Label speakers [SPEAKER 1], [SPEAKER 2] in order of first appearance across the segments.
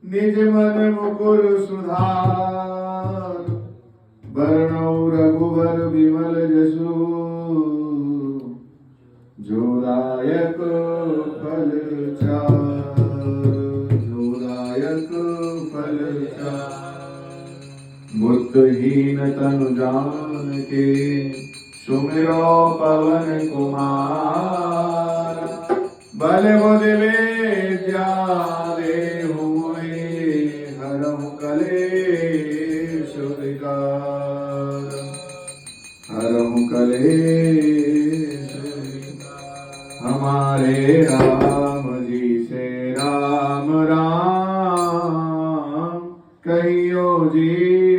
[SPEAKER 1] निज मन मुकुर सुधार। वर्णौ रघुवर विमल जसु, जोदायक फल चार। जोदायक फल चार। बुद्धहीन तनु जान के, सुमिरो पवन कुमार। बल बुद्धि विद्या देहु मोहि, हरहु कलेश विकार। हरहु कलेश विकार। हमारे राम जी से राम राम, कहियो जी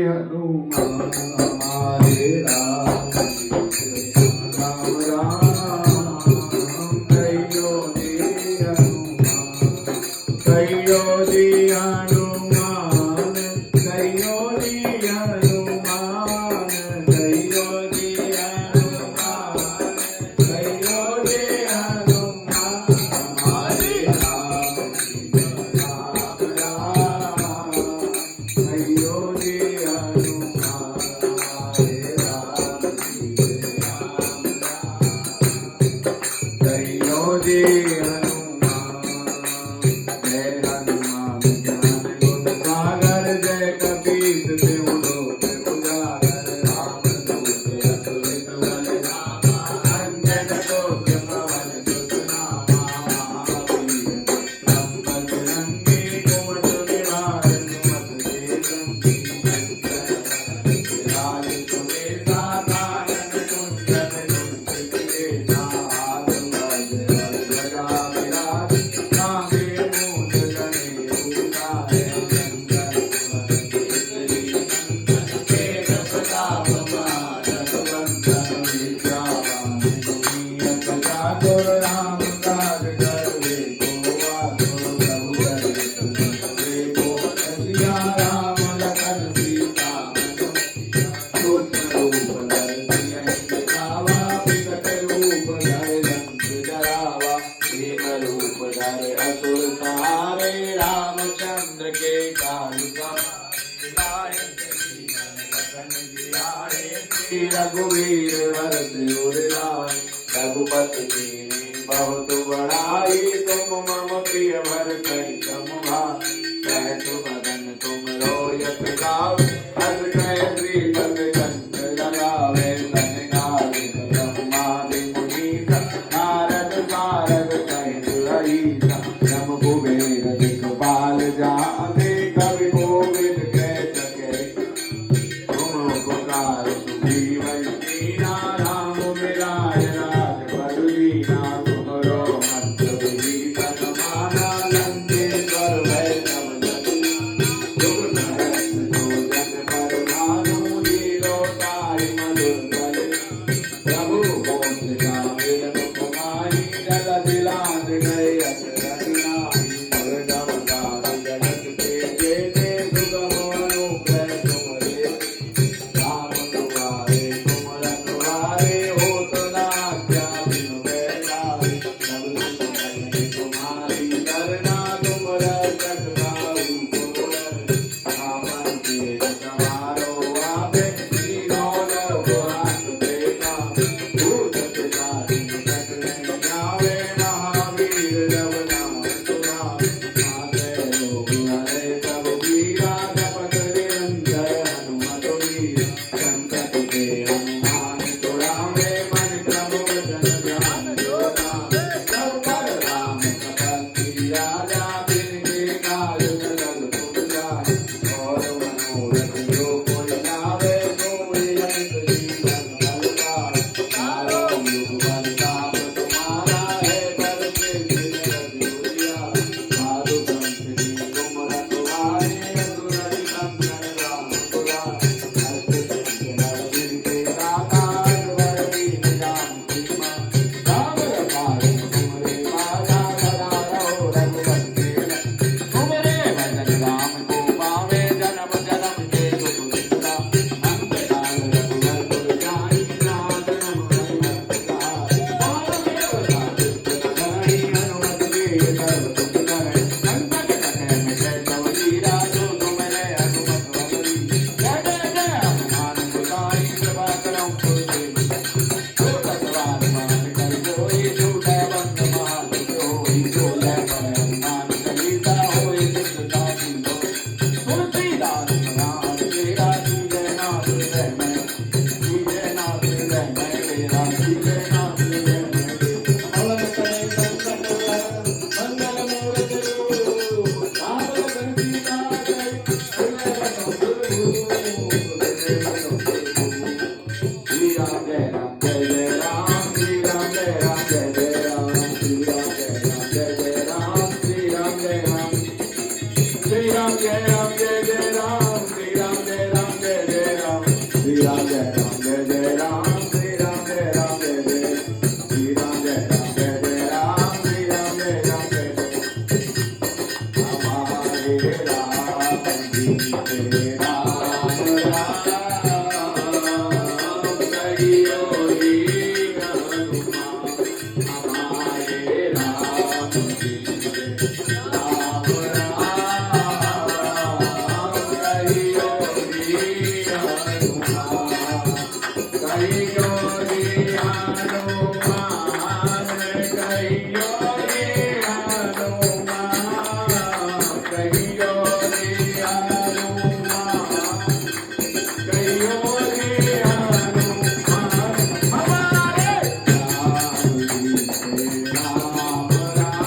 [SPEAKER 1] हनुमान। हमारे राम जी से राम राम, कहियो जी हनुमान। कहियो जी हनुमान, कहियो जी हनुमान। कहियो जी हनुमान, कहियो जी हनुमान। हमारे राम जी से राम राम, कहियो जी हनुमान। हमारे राम जी से राम राम, कहियो जी हनुमान। जय हनुमान ज्ञान गुण सागर, जय कपीस तिहु लोक उजागर। राम दूत अतुलित बल धामा, अंजन कोट पवन सुत नामा। महावीर विक्रम बजरंगी, कुमति निवार सुमति के संगी। विराज सुबेसा कानन कुंडल कुंचित केसा। हाथ वज्र ध्वजा विराज, कांधे मूँछ जनेऊ उठाए। कंगन सुवर्ण केसरी नंदन, तेज प्रताप महाजन वंदन। विद्यावान गुणीयत चातुर, राम काज करबे को आतुर। प्रभु करे तुमरे को रसिया, राम लखन सीता मन बसिया। सूक्ष्म रूप धरि सियहि दिखावा, विकट रूप धरि लंक जरावा। भीम रूप धरि असुर संहारे, रामचंद्र के काज सवारे। लाए जीवन लखन जियाए, श्री रघुवीर हर सिर लाए। रघुपति कीन्ही बहुत बड़ाई, तुम मम प्रिय भरतहि सम भाई। सहस बदन तुम रोयत गावे, हस कहि श्रीपद कंठ लगावे। सनकादिक ब्रह्मादि मुनीसा, नारद सारद सहित अहीसा। यम कुबेर दिखपाल जाते, कवि कोविद कह सके तुम उपकार। सुग्रीव कीन्हा, राम मिलाय राजपद दीन्हा। तुमरो मंत्र विभीषण माना, लंकेश्वर भय सब जग जाना। जुग सहस्र योजन पर भानु, लील्योताहि मधुर फल जानु। प्रभु मोक्ष गावे मुख माहि, जलधि लांघ गए अचरज नाहि। दुर्गम काज जगत के जेते, सुगम अनुग्रह तुमरे। राम दुआरे तुम रखवारे, होत न आज्ञा बिनु पैसारे। सब सुख करहि तुम्हारी सरना, तुम रक्षक काहू को डरना। आपन तेज समारो आपे, तीनों लोक हाथ ते काँपे। भूत पिशाच निकट नहीं जावे, महावीर जब नाम सुनावे। नाथे रोग हरे सब पीरा, जपत निरंतर हनुमत वीरा। संकट ते हनुमान छुड़ावे, मन क्रम वचन ध्यान जो लावे। सब पर राम तपस्वी राजा, तिनके काज सकल तुम जाए। और मनोरथ जो कोई लावे, सोई अमित जीवन फल पावे। चारों युग प्रताप तुम्हारा है, पर सिद्धि जगत उजियारा। साधु संत की तुम रखवारे, असुर बिराजो तुम रे हनुमत बलि जय जय जय हनुमान गोसाई कृपा करो गुरुदेव जो सतवार मान कर जोई झूठे बंद मान जोई जोले पर हनुमान चालीसा होए सिद्धता सिंधु तुलसीदास नाम तेरा कीजे नाथ जय मैं कीजे नाथ जय मैं तेरा कीजे नाथ जय मैं पवन करे संकट हर मंगल मूर्ति रूप राम लखन सीता जय जय बनो गुरु श्री राम जय राम जय जय राम श्री राम जय राम जय जय राम श्री राम जय राम जय जय राम श्री राम जय राम श्री राम जय राम जय जय राम श्री राम जय राम जय जय राम श्री राम जय राम जय जय राम श्री राम जय राम जय जय श्री राम जय राम जय जय राम श्री राम जय राम जय जय हमारे राम जी तेरे राम राम कहियो रे हनुमान हमारे राम जी तेरे राम राम कहियो रे हनुमान कहियो रे हनुमान कहियो रे हनुमान कहियो रे हनुमान कहियो रे हनुमान हमारे राम जी के राम राम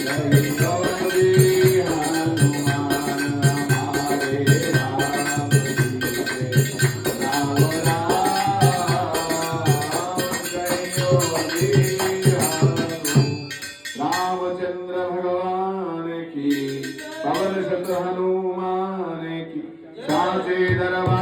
[SPEAKER 1] कहियो रे हनुमान हमारे राम जी के राम कहियो रे रामचंद्र भगवान की पवन सुत हनुमान की साचे दरबार